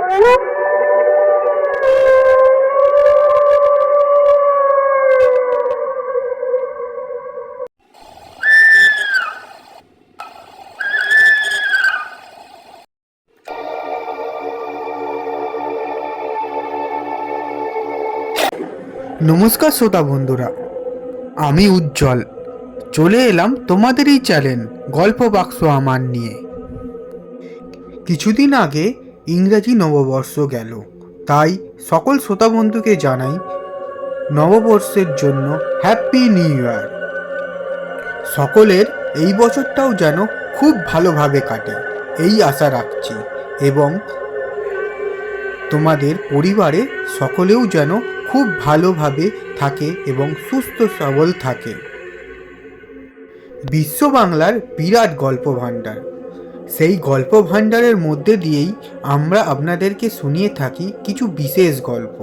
নমস্কার শ্রোতা বন্ধুরা, আমি উজ্জ্বল চলে এলাম তোমাদের এই চ্যানেল গল্প বাক্স আমার নিয়ে। কিছুদিন আগে ইংরাজি নববর্ষ গেল, তাই সকল শ্রোতা বন্ধুকে জানাই নববর্ষের জন্য হ্যাপি নিউ ইয়ার। সকলের এই বছরটাও যেন খুব ভালোভাবে কাটে এই আশা রাখছি, এবং তোমাদের পরিবারে সকলেও যেন খুব ভালোভাবে থাকে এবং সুস্থ সবল থাকে। বিশ্ব বাংলার বিরাট গল্প ভাণ্ডার, সেই গল্প ভাণ্ডারের মধ্যে দিয়েই আমরা আপনাদেরকে শুনিয়ে থাকি কিছু বিশেষ গল্প।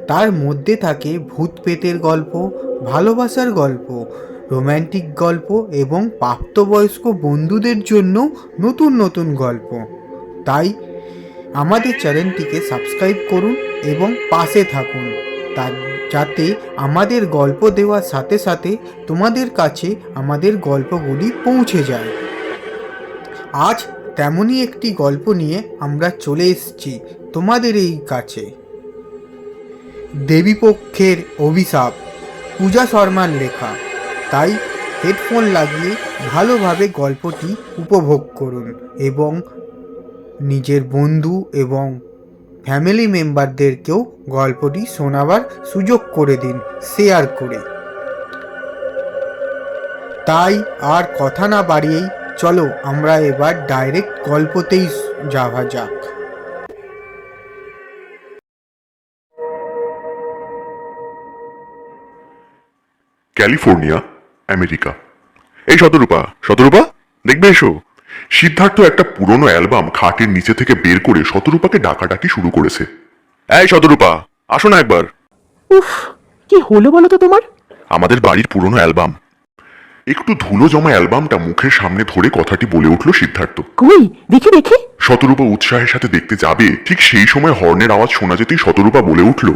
তার মধ্যে থাকে ভূত প্রেতের গল্প, ভালোবাসার গল্প, রোম্যান্টিক গল্প এবং প্রাপ্তবয়স্ক বন্ধুদের জন্য নতুন নতুন গল্প। তাই আমাদের চ্যানেলটিকে সাবস্ক্রাইব করুন এবং পাশে থাকুন, যাতে আমাদের গল্প দেওয়ার সাথে সাথে তোমাদের কাছে আমাদের গল্পগুলি পৌঁছে যায়। আজ তেমনই একটি গল্প নিয়ে আমরা চলে এসেছি তোমাদের এই কাছে। দেবীপক্ষের অভিশাপ, পূজা শর্মার লেখা। তাই হেডফোন লাগিয়ে ভালোভাবে গল্পটি উপভোগ করুন এবং নিজের বন্ধু এবং ফ্যামিলি মেম্বারদেরকেও গল্পটি শোনাবার সুযোগ করে দিন শেয়ার করে। তাই আর কথা না বাড়িয়েই চলো আমরা এবার ডাইরেক্ট গল্পতেই যাওয়া যাক। California, America. এই শতরূপা, শতরূপা দেখবে এসো। সিদ্ধার্থ একটা পুরনো অ্যালবাম খাটের নিচে থেকে বের করে শতরূপাকে ডাকাডাকি শুরু করেছে। এই শতরূপা, আসো না একবার। উফ, কি হলো বলো তো তোমার? আমাদের বাড়ির পুরনো অ্যালবাম। একটু ধুলো জমা অ্যালবামটা মুখের সামনে ধরে কথাটি বলে উঠল সিদ্ধার্থ। কই দেখি দেখি। শতরূপা উৎসাহের সাথে দেখতে যাবে, ঠিক সেই সময় হর্নের আওয়াজ শোনা যেতেই শতরূপা বলে উঠল,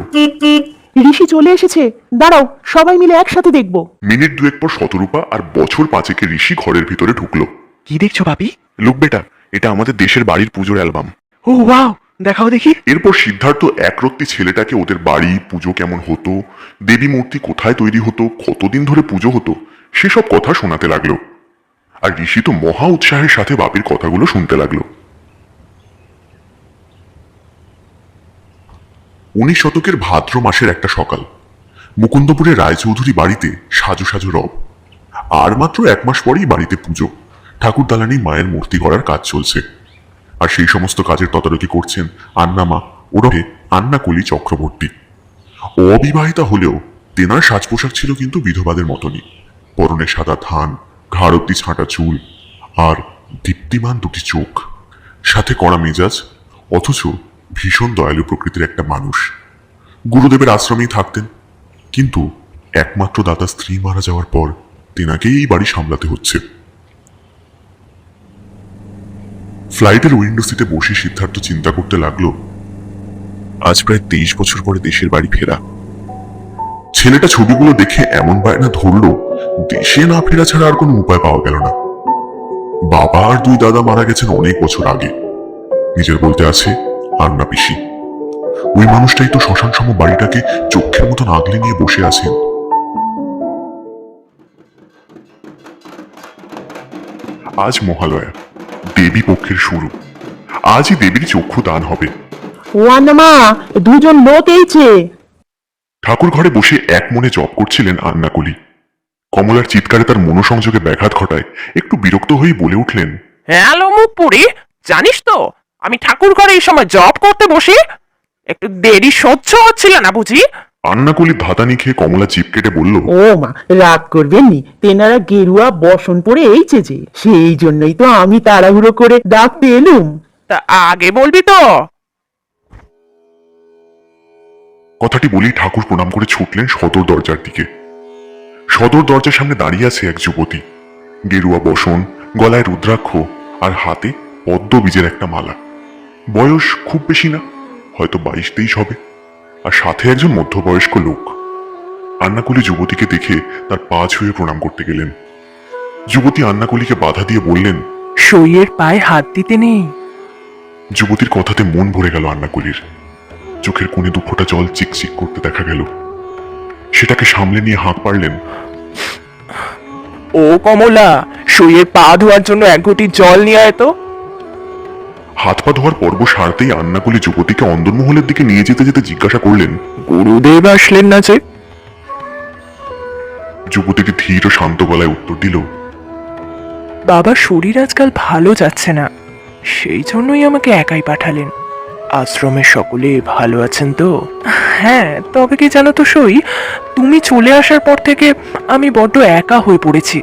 ঋষি চলে এসেছে, দাঁড়াও সবাই মিলে একসাথে দেখবো। মিনিট দুয়েক পর শতরূপা আর বছর পাঁচেকে ঋষি ঘরের ভিতরে ঢুকলো। কি দেখছো বাপি? লুক বেটা, এটা আমাদের দেশের বাড়ির পুজোর অ্যালবাম। ও ওয়াও, দেখাও দেখি। এরপর সিদ্ধার্থ একরত্তি ছেলেটাকে ওদের বাড়ি পুজো কেমন হতো, দেবী মূর্তি কোথায় তৈরি হতো, কতদিন ধরে পুজো হতো সেসব কথা শোনাতে লাগলো। আর ঋষি তো মহা উৎসাহের সাথে বাপির কথাগুলো শুনতে লাগলো। 19 শতকের ভাদ্র মাসের একটা সকাল, মুকুন্দপুরের রায়চৌধুরী বাড়িতে সাজো সাজো রব। আর মাত্র 1 মাস পরেই বাড়িতে পুজো। ঠাকুর দালানি মায়ের মূর্তি গড়ার কাজ চলছে, আর সেই সমস্ত কাজের তদারকি করছেন আন্নামা ওরফে আন্নাকলি চক্রবর্তী। অবিবাহিতা হলেও তেনার সাজ পোশাক ছিল কিন্তু বিধবাদের মতনই। পরনে সাদা ধান, ঘাড় অব্দি ছাঁটা চুল, আর দীপ্তিমান দুটি চোখ, সাথে কড়া মেজাজ, অথচ ভীষণ দয়ালু প্রকৃতির একটা মানুষ। গুরুদেবের আশ্রমেই থাকতেন, কিন্তু একমাত্র দাদা স্ত্রী মারা যাওয়ার পর তেনাকেই এই বাড়ি সামলাতে হচ্ছে। ফ্লাইটের উইন্ডো সিটে বসে সিদ্ধার্থ চিন্তা করতে লাগলো, আজ প্রায় 23 বছর পরে দেশের বাড়ি ফেরা। ছেলেটা ছবিগুলো দেখে এমন বায়না ধরলো, দেশে না ফেরা ছাড়া আর কোনো উপায় পাওয়া গেল না। বাবা আর 2 দাদা মারা গেছেন অনেক বছর আগে। নিজের বলতে আছে আন্না পিসি। ওই মানুষটাই তো শ্মশান সম বাড়িটাকে চোখের মতন আগলে নিয়ে বসে আছেন। আজ মহালয়া, দেবী পক্ষের শুরু। আজই দেবীর চক্ষু দান হবে। ও আন্নামা, দুজন লোক এইছে। ঠাকুর ঘরে বসে এক মনে জপ করছিলেন আন্নাকলি। কমলার চিৎকারে তার মনোসংযোগে ব্যাঘাত ঘটায় একটু বিরক্ত হয়ে বলে উঠলেন, হ্যালো মুখপুরি, জানিস তো আমি ঠাকুর ঘরে এই সময় জব করতে বসি? একটু দেরি সহ্য হচ্ছিল না বুঝি? আন্নাকলি ধাতানি খেয়ে কমলা চিপ কেটে বলল, ও মা, রাগ করবেন নি, তেনারা গেরুয়া বসন পরে এইছে যে, সেই জন্যই তো আমি তাড়াহুড়ো করে ডাকতে এলুম। তা আগে বলবি তো। কথাটি বলেই ঠাকুর প্রণাম করে ছুটলেন সদর দরজার দিকে। সদর দরজার সামনে দাঁড়িয়ে আছে এক যুবতী, গেরুয়া বসন, গলায় রুদ্রাক্ষ আর হাতে পদ্ম বীজের একটা মালা। বয়স খুব বেশি না, হয়তো 22-23 হবে, আর সাথে একজন মধ্যবয়স্ক লোক। আন্নাকুলি যুবতীকে দেখে তার পা ছুঁয়ে প্রণাম করতে গেলেন। যুবতী আন্নাকুলিকে বাধা দিয়ে বললেন, সইয়ের পায়ে হাত দিতে নেই। যুবতীর কথাতে মন ভরে গেল আন্নাকুলির। চোখের কোণে 2 ফোঁটা জল চিকচিক করতে দেখা গেল। সেটাকে সামলে নিয়ে হাঁক পারলেন, ও কমলা, সইয়ের পা ধোয়ার জন্য 1 ঘটি জল নিয়ে আয় তো। হাত পা ধোয়ার পর্ব সারতেই আন্নাকুলি যুবতীকে অন্দরমহলের দিকে নিয়ে যেতে যেতে জিজ্ঞাসা করলেন, গুরুদেব আসলেন না যে? যুবতীটি ধীর ও শান্ত গলায় উত্তর দিল, বাবার শরীর আজকাল ভালো যাচ্ছে না, সেই জন্যই আমাকে একাই পাঠালেন। আশ্রমের সকলে ভালো আছেন তো? হ্যাঁ, তবে কি জানো তো সই, তুমি চলে আসার পর থেকে আমি বড্ড একা হয়ে পড়েছি।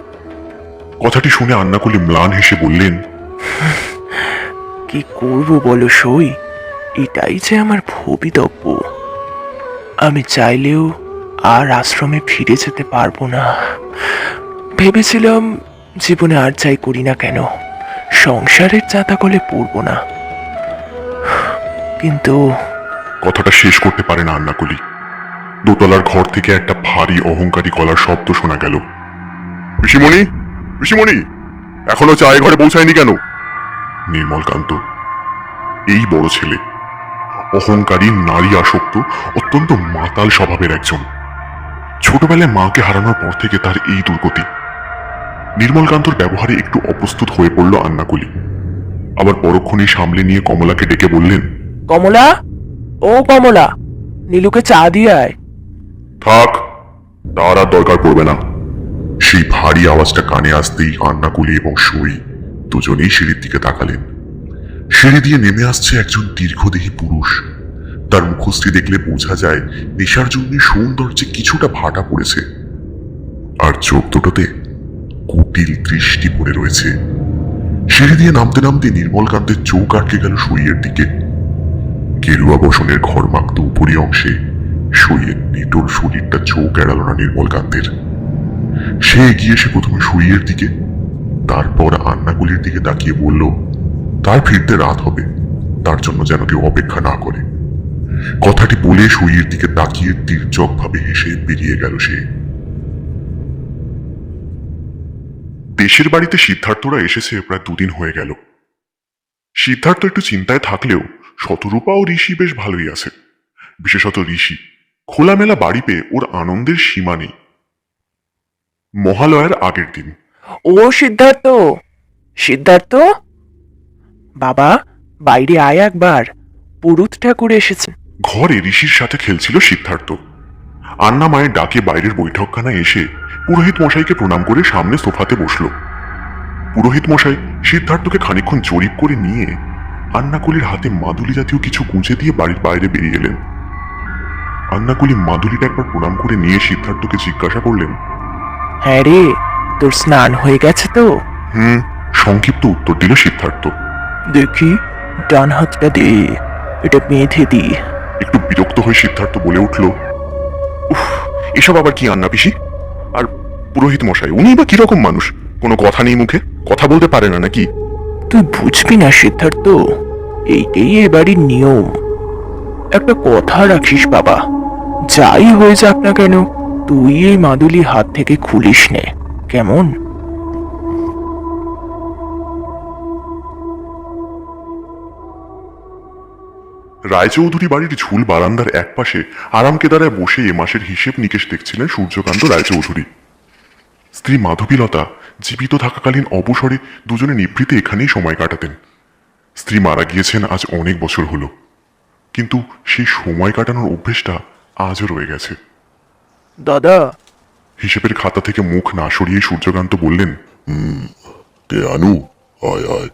কথাটি শুনে আন্নাকুলি ম্লান হেসে বললেন, কি করব বলো সই, এটাই যে আমার ভবিতব্য। আমি চাইলেও আর আশ্রমে ফিরে যেতে পারবো না। ভেবেছিলাম জীবনে আর যাই করি না কেন, সংসারের চাতাকলে পড়বো না, কিন্তু কথাটা শেষ করতে পারে না আন্নাকুলি। দোতলার ঘর থেকে একটা ভারী অহংকারী গলার শব্দ শোনা গেল, ঋষিমণি, ঋষিমণি, এখনো চায়ে ঘরে পৌঁছায়নি কেন? নির্মলকান্ত, এই বড় ছেলে, অহংকারী, নারী আসক্ত, অত্যন্ত মাতাল স্বভাবের একজন। ছোটবেলায় মাকে হারানোর পর থেকে তার এই দুর্গতি। নির্মলকান্তর ব্যবহারে একটু অপ্রস্তুত হয়ে পড়ল আন্নাকুলি। আবার পরক্ষণেই সামলে নিয়ে কমলাকে ডেকে বললেন, কমলা, ও কমলা, নীলুকে চা দিয়ে আয়। থাক, তার আর দরকার পড়বে না। সেই ভারী আওয়াজটা কানে আসতেই আন্নাকুলি এবং সই দুজনেই সিঁড়ির দিকে তাকালেন। সিঁড়ি দিয়ে নেমে আসছে একজন দীর্ঘদেহী পুরুষ। তার মুখশ্রী দেখলে বোঝা যায় নেশার জন্য সৌন্দর্যে কিছুটা ভাটা পড়েছে, আর চোখ দুটোতে কুটিল দৃষ্টি পড়ে রয়েছে। সিঁড়ি দিয়ে নামতে নামতে নির্মলকান্তের চোখ আটকে গেল সইয়ের দিকে। গেরুয়া বসনের ঘরমাক্ত উপরি অংশে সইয়ের নিটোল শরীরটা চোখ এড়াল না নির্মলকান্তের। সে এগিয়ে এসে প্রথমে সইয়ের দিকে, তারপর আন্নাকুলির দিকে তাকিয়ে বলল, তার ফিরতে রাত হবে, তার জন্য যেন কেউ অপেক্ষা না করে। কথাটি বলে সইয়ের দিকে তাকিয়ে তীর্যক ভাবে হেসে বেরিয়ে গেল সে। দেশের বাড়িতে সিদ্ধার্থরা এসেছে প্রায় 2 দিন হয়ে গেল। সিদ্ধার্থ একটু চিন্তায় থাকলেও শতরূপা ও ঋষি বেশ ভালোই আছে। বিশেষত ঋষি, খোলামেলা বাড়ি পেয়ে ওর আনন্দের সীমা নেই। মহালয়ার আগের দিন। ও সিদ্ধার্থ, সিদ্ধার্থ বাবা, বাইরে আয় একবার, পুরুত ঠাকুর এসেছেন। ঘরে ঋষির সাথে খেলছিল সিদ্ধার্থ। আন্না মায়ের ডাকে বাইরের বৈঠকখানায় এসে পুরোহিত মশাইকে প্রণাম করে সামনে সোফাতে বসল। পুরোহিত মশাই সিদ্ধার্থকে খানিকক্ষণ জরিপ করে নিয়ে আন্নাকুলির হাতে মাদুলি জাতীয় কিছু গুঁজে দিয়ে বাড়ির বাইরে বেরিয়ে এলেন। আন্নাকুলি মাদুলিটা একবার প্রণাম করে নিয়ে সিদ্ধার্থকে জিজ্ঞাসা করলেন, হ্যাঁ রে, তোর স্নান হয়ে গেছে তো? সংক্ষিপ্ত উত্তর দিল সিদ্ধার্থ। দেখি, ডান হাতটা দে, এটা বেঁধে দি। একটু বিরক্ত হয়ে সিদ্ধার্থ বলে উঠল, উফ, এসব আবার কি আন্না পিসি? আর পুরোহিত মশাই, উনি বা কিরকম মানুষ? কোনো কথা নেই মুখে, কথা বলতে পারে না নাকি? তুই বুঝবি না সিদ্ধার্থ, এইটাই এ বাড়ির নিয়ম। একটা কথা রাখিস বাবা, যাই হয়ে যাক না কেন, তুই এই মাদুলি হাত থেকে খুলিস নে, কেমন? রায়চৌধুরী বাড়ির ঝুল বারান্দার একপাশে আরাম কেদারায় বসে এ মাসের হিসেব নিকেশ দেখছিলেন সূর্যকান্ত রায়চৌধুরী। স্ত্রী মাধবীলতা জীবিত থাকাকালীন অবসরে দুজনে নিভৃতে এখানেই সময় কাটাতেন। স্ত্রী মারা গিয়েছেন আজ অনেক বছর হলো, কিন্তু সেই সময় কাটানোর অভ্যেসটা আজও রয়ে গেছে। দাদা, হিসেবের খাতা থেকে মুখ না সরিয়ে সূর্যকান্ত বললেন, কে আনু, আয় আয়।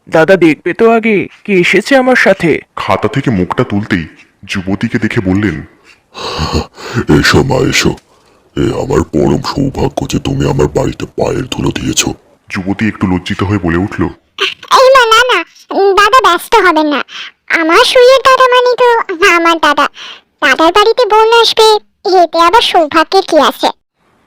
দাদা দেখবে তো আগে কে এসেছে আমার সাথে। খাতা থেকে মুখটা তুলতেই যুবতীকে দেখে বললেন, এসো মা, এসো। এ আমার পরম সৌভাগ্য যে তুমি আমার বাড়িতে পায়ের ধুলো দিয়েছ। যুবতী একটু লজ্জিত হয়ে বলে উঠল, এই মা, না না, দাদা ব্যস্ত হবেন না। আমার সুইয়ের দাদা মানে তো আমার দাদা। দাদার বাড়িতে বোন আসবে, এতে আবার সৌভাগ্যের কি আছে?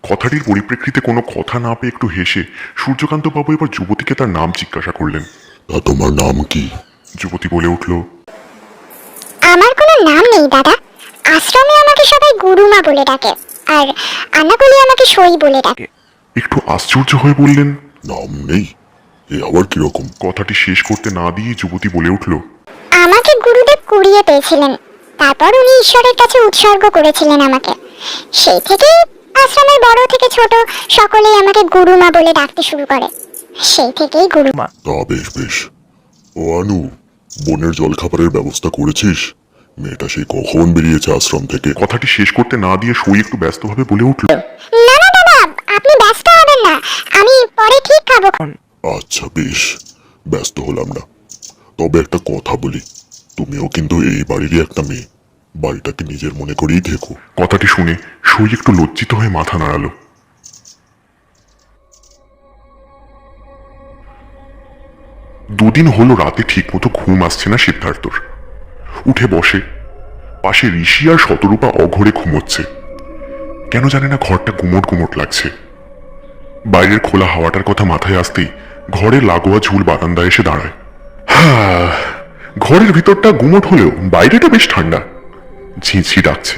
কথাটির পরিপ্রেক্ষিতে কোনো কথা না পেয়ে একটু হেসে সূর্যকান্ত বাবু এবার যুবতীকে তার নাম জিজ্ঞাসা করলেন। তা তোমার নাম কি? যুবতী বলে উঠল, আমার কোনো নাম নেই দাদা। আশ্রমে আমাকে সবাই গুরুমা বলে ডাকে, আর আন্নাকুলি আমাকে সই বলে ডাকে। একটু আশ্চর্য হয়ে বললেন, নাম নেই? এ আবার কিরকম? কথাটি শেষ করতে না দিয়ে যুবতী বলে উঠল, আমাকে গুরুদেব কুড়িয়ে পেয়েছিলেন, তারপর উনি ঈশ্বরের কাছে উৎসর্গ করেছিলেন আমাকে। সেই থেকেই আশ্রমের বড় থেকে ছোট সকলেই আমাকে গুরুমা বলে ডাকতে শুরু করে। সেই থেকেই গুরু। তা বেশ বেশ। ও আনু, বোনের জলখাবারের ব্যবস্থা করেছিস? মেয়েটা সেই কখন বেরিয়েছে আশ্রম থেকে? কথাটি শেষ করতে না দিয়ে সই একটু ব্যস্তভাবে বলে উঠল, না না দাদা, আপনি ব্যস্ত হবেন না, আমি পরে ঠিক খাবো। আচ্ছা বেশ, ব্যস্ত হলাম না। তবে একটা কথা বলি, তুমিও কিন্তু এই বাড়িরই একটা মেয়ে, বাড়িটাকে নিজের মনে করেই থেকো। কথাটি শুনে সই একটু লজ্জিত হয়ে মাথা নাড়ালো। দুদিন হলো রাতে ঠিকমতো ঘুম আসছে না সিদ্ধার্থর। উঠে বসে, পাশে ঋষি আর শতরূপা অঘরে ঘুমোচ্ছে। কেন জানে না ঘরটা গুমট গুমট লাগছে। বাইরের খোলা হাওয়াটার কথা মাথায় আসতেই ঘরের লাগোয়া ঝুল বারান্দায় এসে দাঁড়ায়। ঘরের ভিতরটা গুমট হলেও বাইরেটা বেশ ঠান্ডা। ঝিঁঝি ডাকছে।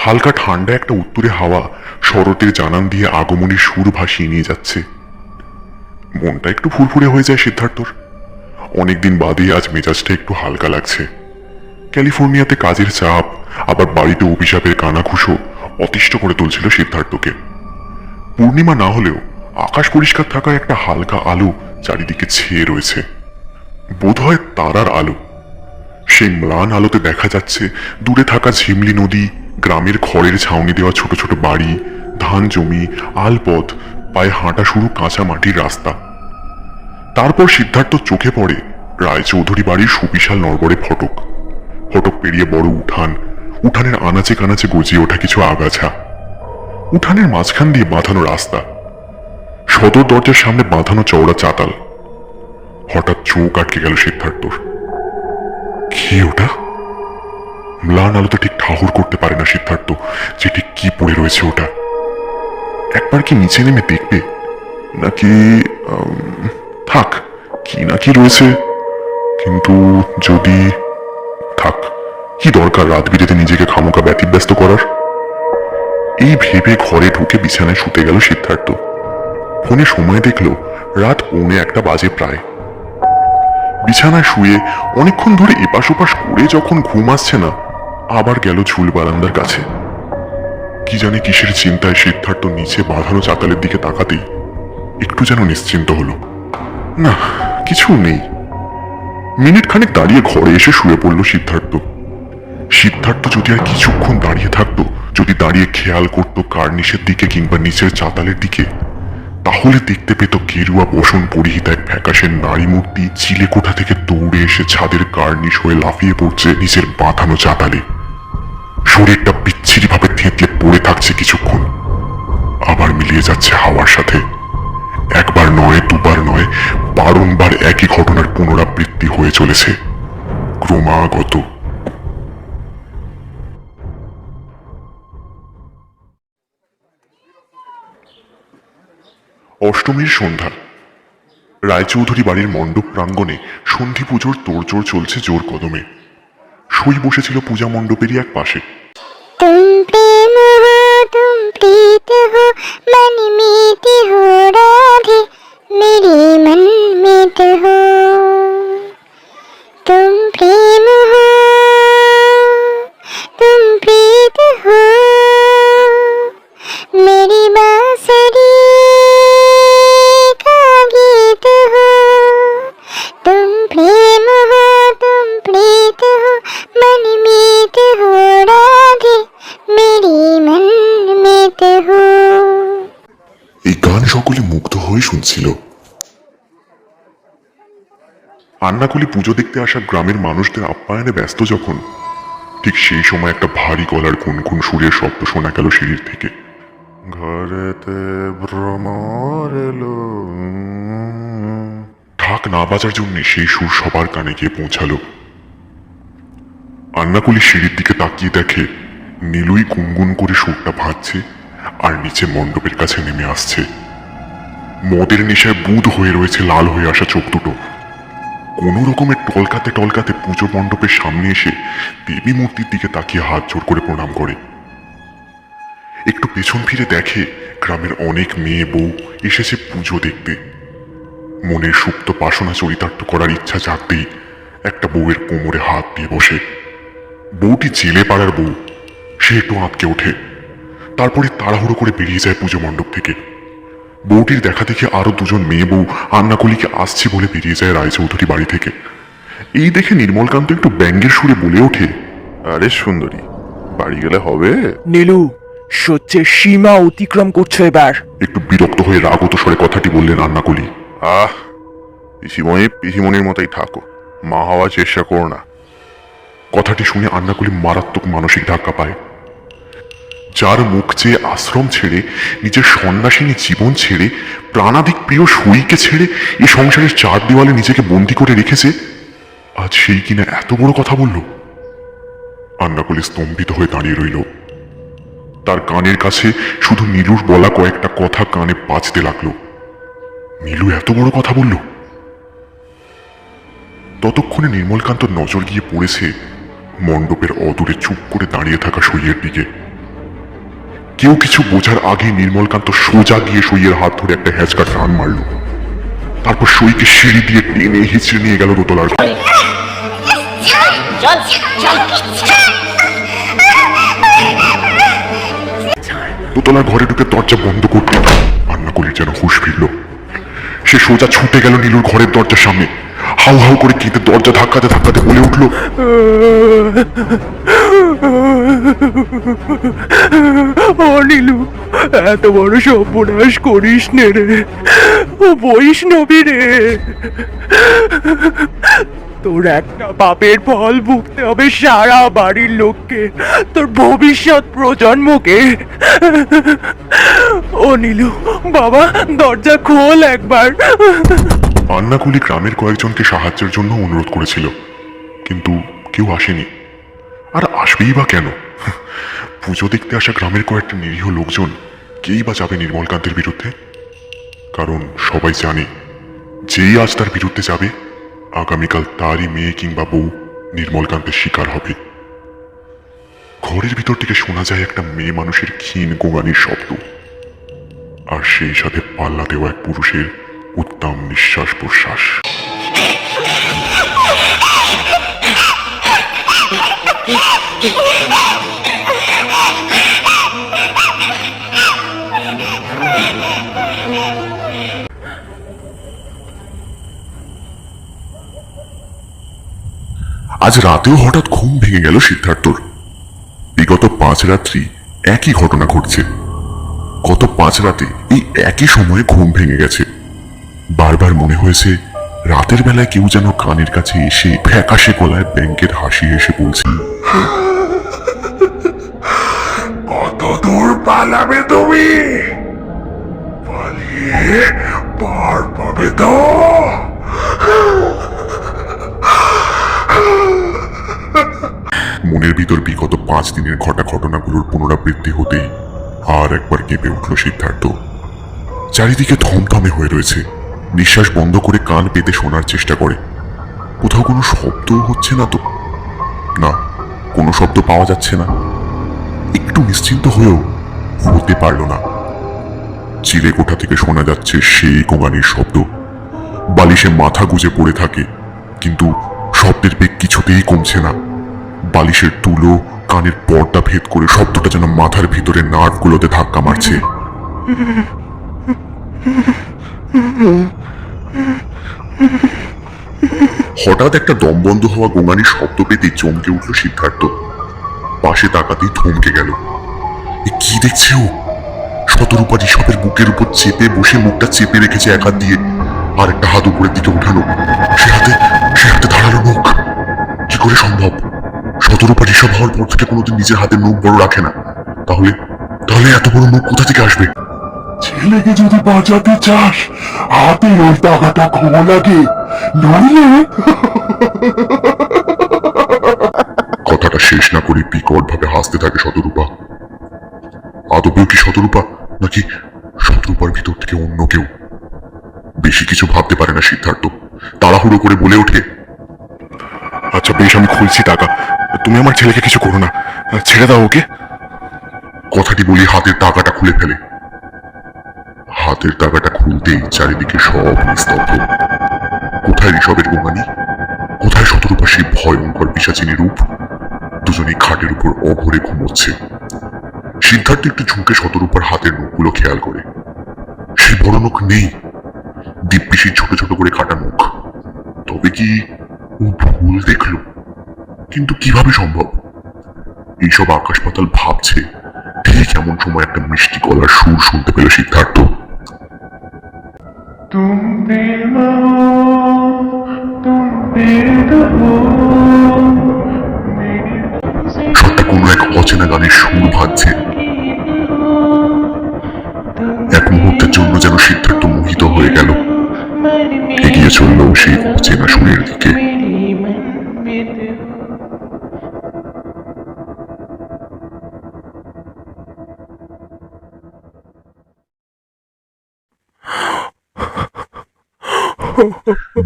হালকা ঠান্ডা একটা উত্তুরে হাওয়া শরতের জানান দিয়ে আগমনীর সুর ভাসিয়ে নিয়ে যাচ্ছে। মনটা একটু ফুরফুরে হয়ে যায় সিদ্ধার্থর। অনেকদিন বাদে আজ মেজাজটা একটু হালকা লাগছে। ক্যালিফোর্নিয়াতে কাজের চাপ, আবার বাড়িতে অভিশাপের কানাঘুষো অতিষ্ঠ করে তুলছিল সিদ্ধার্থকে। পূর্ণিমা না হলেও আকাশ পরিষ্কার থাকায় একটা হালকা আলো চারিদিকে ছেয়ে রয়েছে, বোধহয় তারার আলো। সেই ম্লান আলোতে দেখা যাচ্ছে দূরে থাকা ঝিমলি নদী, গ্রামের খড়ের ছাউনি দেওয়া ছোট ছোট বাড়ি, ধান জমি, আলপথ, পায়ে হাঁটা শুরু কাঁচা মাটির রাস্তা। তারপর সিদ্ধার্থ চোখে পড়ে রায়চৌধুরী বাড়ির সুবিশাল নড়বড়ে ফটক। ফটক পেরিয়ে বড় উঠান, উঠানের আনাচে কানাচে গজিয়ে ওঠা কিছু আগাছা, উঠানের মাঝখান দিয়ে বাঁধানো রাস্তা, সদর দরজার সামনে বাঁধানো চওড়া চাতাল। হঠাৎ চোখ আটকে গেল সিদ্ধার্থর। কি ওটা? ম্লান আলোতে ঠিক ঠাহর করতে পারে না সিদ্ধার্থ যে ঠিক কি পড়ে রয়েছে ওটা। একবার কি নিচে নেমে দেখবে, নাকি থাক কি না কি রয়েছে, কিন্তু যদি থাক, কি দরকার রাত বিরেতে নিজেকে খামোকা ব্যতিব্যস্ত করার। এই ভেবে ঘরে ঢুকে বিছানায় শুতে গেল সিদ্ধার্থ। ফোনে সময় দেখলো রাত 1:45 বাজে প্রায়। বিছানায় শুয়ে অনেকক্ষণ ধরে এপাশ ওপাশ করে যখন ঘুম আসছে না, আবার গেল ঝুল বারান্দার কাছে। কি জানে কিসের চিন্তায় সিদ্ধার্থ নিচে বাঁধানো চাতালের দিকে তাকাতেই একটু যেন নিশ্চিন্ত হলো। না, কিছু নেই। মিনিট খানেক দাঁড়িয়ে ঘরে এসে শুয়ে পড়ল সিদ্ধার্থ। সিদ্ধার্থ যদি আর কিছুক্ষণ দাঁড়িয়ে থাকতো, যদি দাঁড়িয়ে খেয়াল করতো কার্নিশের দিকে কিংবা নিচের চাতালের দিকে, তাহলে দেখতে পেত গেরুয়া বসন পরিহিতা এক ফ্যাকাশের নারী মূর্তি চিলেকোঠা থেকে দৌড়ে এসে ছাদের কার্নিশ হয়ে লাফিয়ে পড়ছে নিচের বাঁধানো চাতালে। শরীরটা বিচ্ছিরি ভাবে থেঁতলে পড়ে থাকছে কিছুক্ষণ, আবার মিলিয়ে যাচ্ছে হাওয়ার সাথে। একবার নয়, দুবার নয়, বারংবার একই ঘটনার পুনরাবৃত্তি হয়ে চলেছে ক্রমাগত। অষ্টমীর সন্ধ্যা। রায়চৌধুরী বাড়ির মণ্ডপ প্রাঙ্গণে সন্ধি পুজোর তোড়জোড় চলছে জোর কদমে। সই বসেছিল পূজা মণ্ডপেরই এক পাশে। तुम प्रेम हो, तुम प्रीत हो, मन मीत हो राधे, मेरी मन मीत हो। तुम प्रेम हो, तुम प्रीत हो, मेरी बांसुरी का गीत हो। तुम प्रेम हो, तुम प्रीत हो, मन मीत हो राधे, मेरी मन मीत हो। এই গান সকলে মুগ্ধ হয়ে শুনছিল। আন্নাকুলি পুজো দেখতে আসা গ্রামের মানুষদের আপ্যায়নে ব্যস্ত যখন, ঠিক সেই সময় একটা ভারী গলার গুনগুন সুরের শব্দ শোনা গেল সিঁড়ির থেকে। ঘরেতে ভ্রমর এলো। ঢাক না বাজার জন্য সেই সুর সবার কানে গিয়ে পৌঁছালো। আন্নাকুলি সিঁড়ির দিকে তাকিয়ে দেখে নীলুই গুনগুন করে সুরটা ভাজছে আর নিচে মণ্ডপের কাছে নেমে আসছে। মদের নেশায় বুঁদ হয়ে রয়েছে লাল হয়ে আসা চোখ দুটো। কোনো রকমে টলকাতে টলকাতে পুজো মণ্ডপের সামনে এসে দেবী মূর্তির দিকে তাকিয়ে হাত জোড় করে প্রণাম করে। একটু পেছন ফিরে দেখে গ্রামের অনেক মেয়ে বউ এসেছে পুজো দেখতে। মনের সুপ্ত বাসনা চরিতার্থ করার ইচ্ছা জাগতেই একটা বউয়ের কোমরে হাত দিয়ে বসে। বউটি জেলে পাড়ার বউ, সে একটু আঁতকে ওঠে, তারপরে তাড়াহুড়ো করে বেরিয়ে যায় পুজো মণ্ডপ থেকে। বউটির দেখা দেখে আরো দুজন মেয়ে বউ আন্নাকলিকে আসছে বলে বেরিয়ে যায় রায়চৌধুরী বাড়ি থেকে। এই দেখে নির্মলকান্ত একটু ব্যঙ্গের সুরে বলে ওঠে, আরে সুন্দরী, বাড়ি গেলে হবে? নীলু, সহ্যের সীমা অতিক্রম করছো এবার। একটু বিরক্ত হয়ে রাগত স্বরে কথাটি বললেন আন্নাকলি। পিসিমণির মতোই থাকো, মা হওয়ার চেষ্টা করো না। কথাটি শুনে আন্নাকলি মারাত্মক মানসিক ধাক্কা পায়। যার মুখ চেয়ে আশ্রম ছেড়ে, নিজের সন্ন্যাসিনী জীবন ছেড়ে, প্রাণাধিক প্রিয় সইকে ছেড়ে এ সংসারের চার দেওয়ালে নিজেকে বন্দি করে রেখেছে, আজ সেই কিনা এত বড় কথা বলল। আন্নাকলি স্তম্ভিত হয়ে দাঁড়িয়ে রইল। তার কানের কাছে শুধু নীলুর বলা কয়েকটা কথা কানে বাজতে লাগলো। নীলু এত বড় কথা বলল। ততক্ষণে নির্মলকান্তর নজর গিয়ে পড়েছে মণ্ডপের অদূরে চুপ করে দাঁড়িয়ে থাকা সইয়ের দিকে। কেউ কিছু বোঝার আগেই নির্মলকান্ত সোজা গিয়ে সইয়ের হাত ধরে একটা হ্যাচকা টান মারল। তারপর সইকে সিঁড়ি দিয়ে টেনে হিচড়ে নিয়ে গেল দোতলার ঘরে। দোতলার ঘরে ঢুকে দরজা বন্ধ করতে আন্নাকলির যেন হুঁশ ফিরল। সে সোজা ছুটে গেল নীলুর ঘরের দরজার সামনে, হাউ হাউ করে কেঁদে দরজা ধাক্কাতে ধাক্কাতে বলে উঠল, ও নীলু, এত বড় সর্বনাশ করিস নে রে, ও বৈষ্ণবী রে। তোর একটা পাপের ফল ভুগতে হবে সারা বাড়ির লোককে, তোর ভবিষ্যৎ প্রজন্মকে। ও নীলু বাবা, দরজা খোল একবার। আন্নাকুলি গ্রামের কয়েকজনকে সাহায্যের জন্য অনুরোধ করেছিল, কিন্তু কেউ আসেনি। আর আসবেই বা কেন? পুজো দেখতে আসা গ্রামের কয়েকটা নিরীহ লোকজন কেই বা যাবে নির্মলকান্তের বিরুদ্ধে? কারণ সবাই জানে, যেই আজ তার বিরুদ্ধে যাবে, আগামীকাল তারই মেয়ে কিংবা বউ নির্মলকান্তের শিকার হবে। ঘরের ভিতর থেকে শোনা যায় একটা মেয়ে মানুষের ক্ষীণ গোঙানির শব্দ, আর সেই সাথে পাল্লা দেওয়া এক পুরুষের উত্তম নিঃশ্বাস প্রশ্বাস। আজ রাতেও হঠাৎ ঘুম ভেঙে গেল সিদ্ধার্থর। বিগত 5 রাত্রি একই ঘটনা ঘটছে। গত 5 রাতে এই একই সময়ে ঘুম ভেঙে গেছে। বারবার মনে হয়েছে রাতের বেলায় কেউ যেন কানের কাছে এসে ফ্যাকাশে গলায় ব্যাংকের হাসি হেসে বলছে, কত দূর পালাবে তুমি? পালিয়ে পার পাবে তো? মনের ভিতর বিগত 5 দিনের ঘটা ঘটনাগুলোর পুনরাবৃত্তি হতেই আর একবার কেঁপে উঠল সিদ্ধার্থ। চারিদিকে থমথমে হয়ে রয়েছে। নিঃশ্বাস বন্ধ করে কান পেতে শোনার চেষ্টা করে। কোথাও কোনো শব্দ হচ্ছে না তো? না, কোনো শব্দ পাওয়া যাচ্ছে না। একটু নিশ্চিন্ত হয়েও হতে পারল না। চিলে কোঠা থেকে শোনা যাচ্ছে সেই কোঙানির শব্দ। বালিশে মাথা গুজে পড়ে থাকে, কিন্তু শব্দের বেগ কিছুতেই কমছে না। বালিশের তুলো কানের পর্দা ভেদ করে শব্দটা যেন মাথার ভিতরে নার্ভগুলোতে ধাক্কা মারছে। হঠাৎ একটা দমবন্ধ হওয়া গোঙানির শব্দ পেতেই চমকে উঠল সিদ্ধার্থ। পাশে তাকাতেই থমকে গেল। এ কি দেখছে ও? শতরূপা ঋষভের বুকের উপর চেপে বসে মুখটা চেপে রেখেছে এক হাত দিয়ে, আর একটা হাত উপরের দিকে উঠানো। সে হাতে ধারালো নখ। কি করে সম্ভব? শতরূপা ঋষভ হওয়ার পর থেকে কোনোদিন নিজের হাতে নখ বড় রাখে না। তাহলে এত বড় নখ কোথা থেকে আসবে? ছেলেকে যদি বাঁচাতে চাস, হাতে ওই টাকাটা খোলা লাগে, নইলে কথাটা শেষ না করে বিকট ভাবে হাসতে থাকে শতরূপা। আদবেও কি শতরূপা, নাকি শতরূপার ভিতর থেকে অন্য কেউ? বেশি কিছু ভাবতে পারে না সিদ্ধার্থ। তাড়াহুড়ো করে বলে ওঠে, আচ্ছা বেশ, আমি খুলছি টাকা। তুমি আমার ছেলেকে কিছু করো না, ছেড়ে দাও ওকে। কথাটি বলি হাতের টাকাটা খুলে ফেলে। হাতের টাকাটা খুলতেই চারিদিকে সব নিস্তব্ধ। কোথায় ঋষভের গোঙানি, কোথায় শতরূপা সেই ভয়ঙ্কর পিশাচিনী রূপ? দুজনেই খাটের উপর অঘরে ঘুমোচ্ছে। সিদ্ধার্থ একটু ঝুঁকে শতরূপার হাতের নখগুলো খেয়াল করে। সে বড় নখ নেই, দিব্যিসির ছোট ছোট করে কাটা নখ। তবে কি ও ভুল দেখলো? কিন্তু কিভাবে সম্ভব? এইসব আকাশ পাতাল ভাবছে, ঠিক এমন সময় একটা মিষ্টি গলার সুর শুনতে পেল সিদ্ধার্থ। সত্যি কোনো এক অচেনা গানের সুর ভাজছে। এক মুহূর্তের জন্য যেন সিদ্ধার্থ মোহিত হয়ে গেল। এগিয়ে চলল সেই অচেনা সুরের দিকে।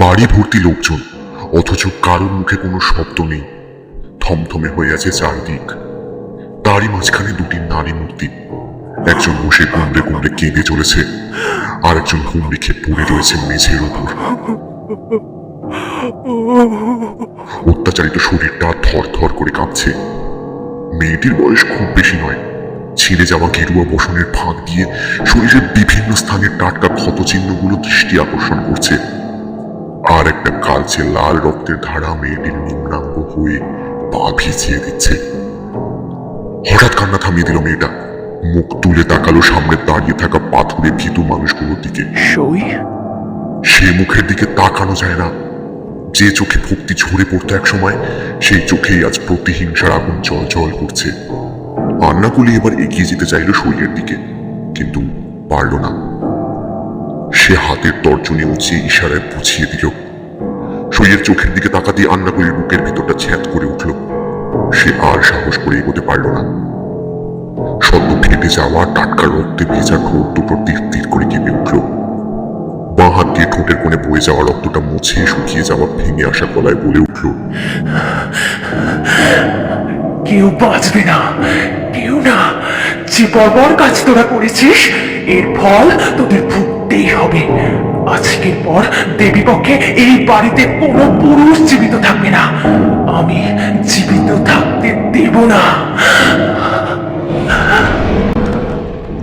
বাড়ি ভর্তি লোকজন, অথচ কারোর মুখে কোনো শব্দ নেই। থমথমে হয়ে আছে চারদিক। তারই মাঝখানে দুটি নারী মূর্তি। একজন বসে কুমড়ে কুমড়ে কেঁদে চলেছে, আর একজন হুমড়ি খেয়ে পড়ে রয়েছে মেঝের উপর। অত্যাচারিত শরীরটা থর থর করে কাঁপছে। মেয়েটির বয়স খুব বেশি নয়। ছিঁড়ে যাওয়া গেরুয়া বসনের ফাঁক দিয়ে শরীরের বিভিন্ন স্থানের টাটকা ক্ষতচিহ্নগুলো দৃষ্টি আকর্ষণ করছে। আর একটা কালচে লাল রক্তের ধারা মেয়েটির নিম্নাঙ্গ হয়ে পা ভিজিয়ে দিচ্ছে। হঠাৎ কান্না থামিয়ে দিল মেয়েটা। মুখ তুলে তাকালো সামনে দাঁড়িয়ে থাকা পাথুরে ভীতু মানুষগুলোর দিকে। সই। সে মুখের দিকে তাকানো যায় না। যে চোখে ভক্তি ঝরে পড়তো এক সময়, সেই চোখেই আজ প্রতিহিংসার আগুন জল জল করছে। আন্নাকুলি এবার এগিয়ে যেতে চাইল শরীরের দিকে, কিন্তু পারল না। সে হাতের তর্জনী উঁচিয়ে ইশারায় বুঝিয়ে দিল। শরীরের চোখের দিকে তাকাতেই আন্নাকুলির বুকের ভিতরটা ছ্যাঁত করে উঠল। সে আর সাহস করে এগোতে পারল না। সদ্য ফেটে যাওয়া টাটকা রক্তে ভেজা ঠোঁট দুটো তীর তীর করে কেঁপে উঠল। বাঁ হাত দিয়ে ঠোঁটের কোণে বয়ে যাওয়া রক্তটা মুছে শুকিয়ে যাওয়া ভেঙে আসা গলায় বলে উঠল, কেউ বাঁচবে না, কেউ না। যে বর্বর কাজ তোরা করেছিস, এর ফল তোদের ভুগতেই হবে। আজকের পর দেবী পক্ষে এই বাড়িতে কোনো পুরুষ জীবিত থাকবে না। আমি জীবিত থাকতে দেব না।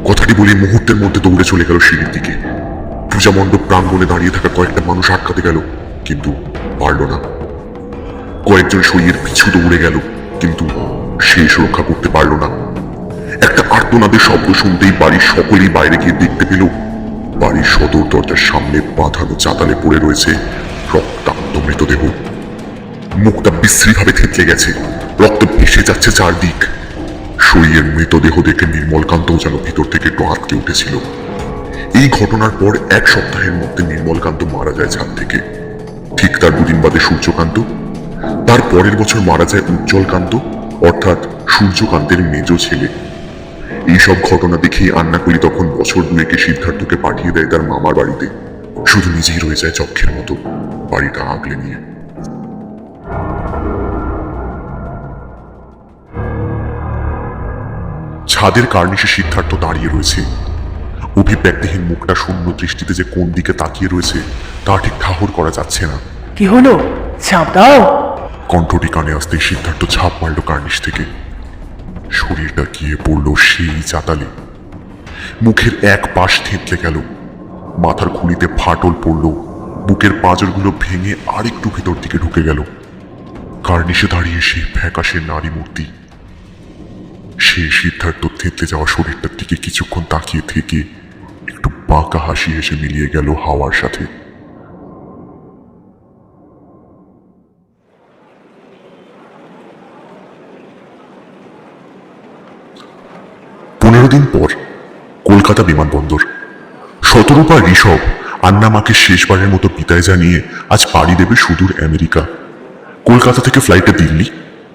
কথাটি বলে মুহূর্তের মধ্যে দৌড়ে চলে গেল সিঁড়ির দিকে। পূজা মণ্ডপ প্রাঙ্গণে দাঁড়িয়ে থাকা কয়েকটা মানুষ আটকাতে গেল, কিন্তু পারল না। কয়েকজন সইয়ের পিছু দৌড়ে গেল, কিন্তু শেষ রক্ষা করতে পারল না। একটা আর্তনাদের শব্দ শুনতেই বাড়ির সকলেই বাইরে গিয়ে দেখতে পেল বাড়ির সদর দরজার সামনে বাঁধানো চাতালে পড়ে রয়েছে রক্তাক্ত মৃতদেহ। মুখটা বিশ্রীভাবে থেতলে গেছে, রক্ত ভেসে যাচ্ছে চারদিক। সইয়ের মৃতদেহ দেখে নির্মলকান্তও যেন ভিতর থেকে একটু আটকে উঠেছিল। এই ঘটনার পর এক সপ্তাহের মধ্যে নির্মলকান্ত মারা যায় ছাদ থেকে। ঠিক তার দুদিন বাদে সূর্যকান্ত। তার পরের বছর মারা যায় উজ্জ্বলকান্ত, অর্থাৎ সূর্যকান্তের মেজ ছেলে। এইসব ঘটনা দেখেই আন্নাকুলি তখন বছর দুয়েকে সিদ্ধার্থকে পাঠিয়ে দেয় তার মামার বাড়িতে। শুধু নিজেই রয়ে যায় চক্ষের মতো বাড়িটা আগলে নিয়ে। ছাদের কার্নিশে সিদ্ধার্থ দাঁড়িয়ে রয়েছে। অভিব্যক্তিহীন মুখটা শূন্য দৃষ্টিতে যে কোন দিকে তাকিয়ে রয়েছে তা ঠিক ঠাহর করা যাচ্ছে না। কি হলো? চাপ দাও। কণ্ঠটি কানে আসতেই সিদ্ধার্থ ঝাঁপ মারল কার্নিশ থেকে। শরীরটা গিয়ে পড়ল সেই চাতালে। মুখের এক পাশ থেঁতলে গেল, মাথার খুলিতে ফাটল পড়ল, বুকের পাঁজরগুলো ভেঙে আরেকটু ভিতর দিকে ঢুকে গেল। কার্নিশে দাঁড়িয়ে সেই ফ্যাকাশে নারী মূর্তি। সে সিদ্ধার্থ থেঁতলে যাওয়া শরীরটার দিকে কিছুক্ষণ তাকিয়ে থেকে একটু বাঁকা হাসি হেসে মিলিয়ে গেল হাওয়ার সাথে। দিন পর কলকাতা বিমানবন্দর। শতরূপা ঋষভ আন্নামাকে শেষবারের মতো বিদায় জানিয়ে আজ পাড়ি দেবে সুদূর আমেরিকা। কলকাতা থেকে ফ্লাইটে দিল্লি,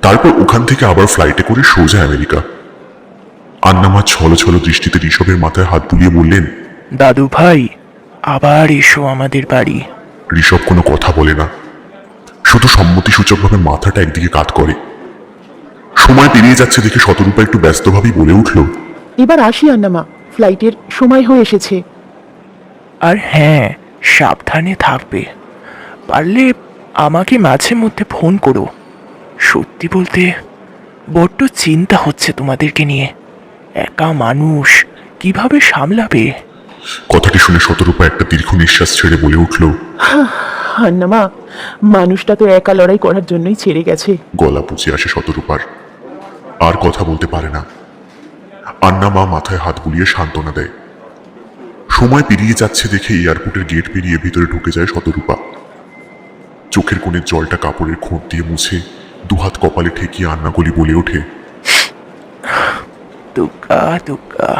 তারপর ওখান থেকে আবার ফ্লাইটে করে সোজা আমেরিকা। আন্নামা ছলো ছলো দৃষ্টিতে ঋষভের মাথায় হাত বুলিয়ে বললেন, দাদু ভাই, আবার এসো আমাদের বাড়ি। ঋষভ কোনো কথা বলে না। শুধু সম্মতিসূচকভাবে মাথাটা একদিকে কাত করে। সময় পেরিয়ে যাচ্ছে দেখে শতরূপা একটু ব্যস্তভাবেই বলে উঠল, এবার আসি আন্নামা, ফ্লাইটের সময় হয়ে এসেছে। আর হ্যাঁ, সাবধানে থাকবে। পারলে আমাকে মাঝে মধ্যে ফোন করো। সত্যি বলতে বড্ড চিন্তা হচ্ছে তোমাদেরকে নিয়ে। একা মানুষ কিভাবে সামলাবে? কথাটি শুনে শতরূপা একটা দীর্ঘ নিঃশ্বাস ছেড়ে বলে উঠল, আন্নামা, মানুষটা তো একা লড়াই করার জন্যই ছেড়ে গেছে। গলা পুচে আসে শতরূপার, আর কথা বলতে পারে না। আন্না মা মাথায় হাত বুলিয়ে সান্ত্বনা দেয়। সময় পেরিয়ে যাচ্ছে দেখে এয়ারপোর্টের গেট পেরিয়ে ভিতরে ঢুকে যায় শতরূপা। চোখের কোণের জলটা কাপড়ের খোঁট দিয়ে মুছে দুহাত কপালে ঠেকিয়ে আন্নাগলি বলে ওঠে, দুগ্গা দুগ্গা,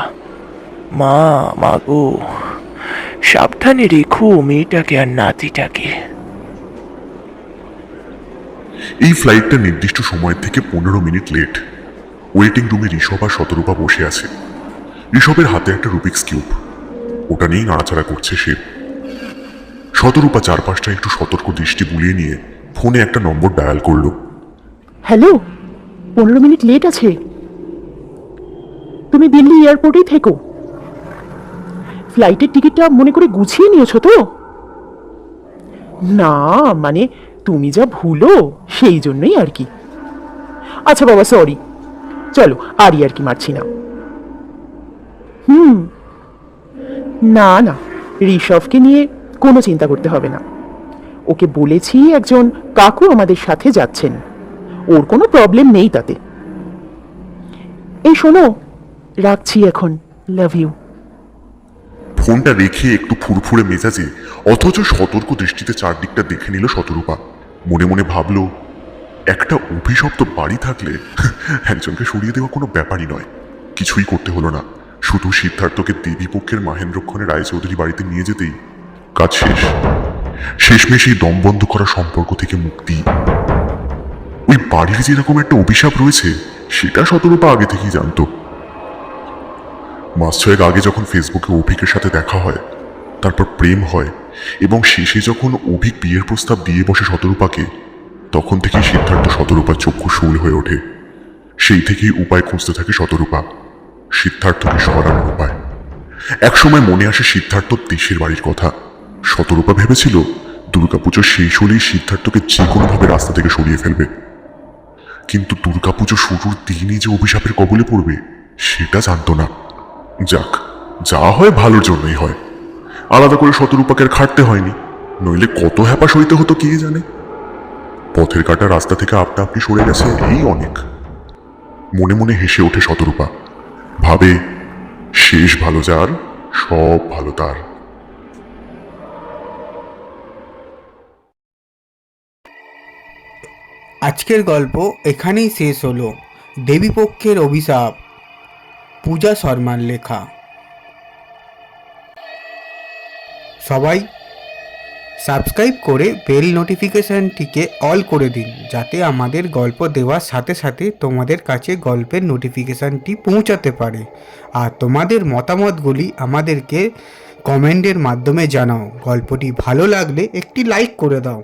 মা মাগো, সাবধানে রেখো মেয়েটাকে আর নাতিটাকে। এই ফ্লাইটটা নির্দিষ্ট সময়ের থেকে 15 মিনিট লেট। ওয়েটিং রুমে ঋষভ আর শতরূপা বসে আছে। ঋষভের হাতে একটা রুবিক্স কিউব, ওটা নিয়েই নাড়াচাড়া করছে সে। শতরূপা চারপাশটা একটু সতর্ক দৃষ্টি বুলিয়ে নিয়ে ফোনে একটা নম্বর ডায়াল করলো। হ্যালো, 15 মিনিট লেট আছে। তুমি দিল্লি এয়ারপোর্টেই থেকো। ফ্লাইটের টিকিটটা মনে করে গুছিয়ে নিয়েছো তো? না মানে তুমি যা ভুলো সেই জন্যই আর কি। আচ্ছা বাবা, সরি, চলো আর কি মারছি না। না না, ঋষভকে নিয়ে কোনো চিন্তা করতে হবে না। ওকে বলেছি একজন কাকু আমাদের সাথে যাচ্ছেন, ওর কোনো প্রবলেম নেই তাতে। এই শোনো, রাখছি এখন, লাভ ইউ। ফোনটা রেখে একটু ফুরফুরে মেজাজে অথচ সতর্ক দৃষ্টিতে চারদিকটা দেখে নিল শতরূপা। মনে মনে ভাবল, একটা অভিশপ্ত বাড়ি থাকলে একজনকে সরিয়ে দেওয়া কোনো ব্যাপারই নয়। কিছুই করতে হলো না, শুধু সিদ্ধার্থকে দেবীপক্ষের মাহেন্দ্রক্ষণে রায়চৌধুরী বাড়িতে নিয়ে যেতেই কাজ শেষ। শেষমেশ এই দম বন্ধ করা সম্পর্ক থেকে মুক্তি। ওই বাড়ির যেরকম একটা অভিশাপ রয়েছে সেটা শতরূপা আগে থেকেই জানতো। মাস ছয়েক আগে যখন ফেসবুকে অভিকের সাথে দেখা হয়, তারপর প্রেম হয় এবং শেষে যখন অভিক বিয়ের প্রস্তাব দিয়ে বসে শতরূপাকে, তখন থেকেই সিদ্ধার্থ শতরূপার চক্ষু শূল হয়ে ওঠে। সেই থেকেই উপায় খুঁজতে থাকে শতরূপা, সিদ্ধার্থকে সরানোর উপায়। একসময় মনে আসে সিদ্ধার্থ দেশের বাড়ির কথা। শতরূপা ভেবেছিল দুর্গাপুজো শেষ হলেই সিদ্ধার্থকে যে কোনোভাবে রাস্তা থেকে সরিয়ে ফেলবে, কিন্তু দুর্গাপুজো শুরুর দিনই যে অভিশাপের কবলে পড়বে সেটা জানতো না। যাক, যা হয় ভালোর জন্যই হয়। আলাদা করে শতরূপাকে আর খাটতে হয়নি, নইলে কত হ্যাপা সইতে হতো কে জানে। পথের কাটা রাস্তা থেকে আপনা আপনি সরে গেছে, এই অনেক। মনে মনে হেসে ওঠে শতরূপা, ভাবে শেষ ভালো যার সব ভালো তার। আজকের গল্প এখানেই শেষ হলো। দেবীপক্ষের অভিশাপ, পূজা শর্মার লেখা। সবাই সাবস্ক্রাইব করে বেল নোটিফিকেশানটিকে অল করে দিন, যাতে আমাদের গল্প দেওয়ার সাথে সাথে তোমাদের কাছে গল্পের নোটিফিকেশানটি পৌঁছাতে পারে। আর তোমাদের মতামতগুলি আমাদেরকে কমেন্টের মাধ্যমে জানাও। গল্পটি ভালো লাগলে একটি লাইক করে দাও।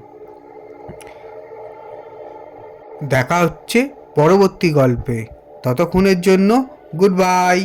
দেখা হচ্ছে পরবর্তী গল্পে। ততক্ষণের জন্য গুড বাই।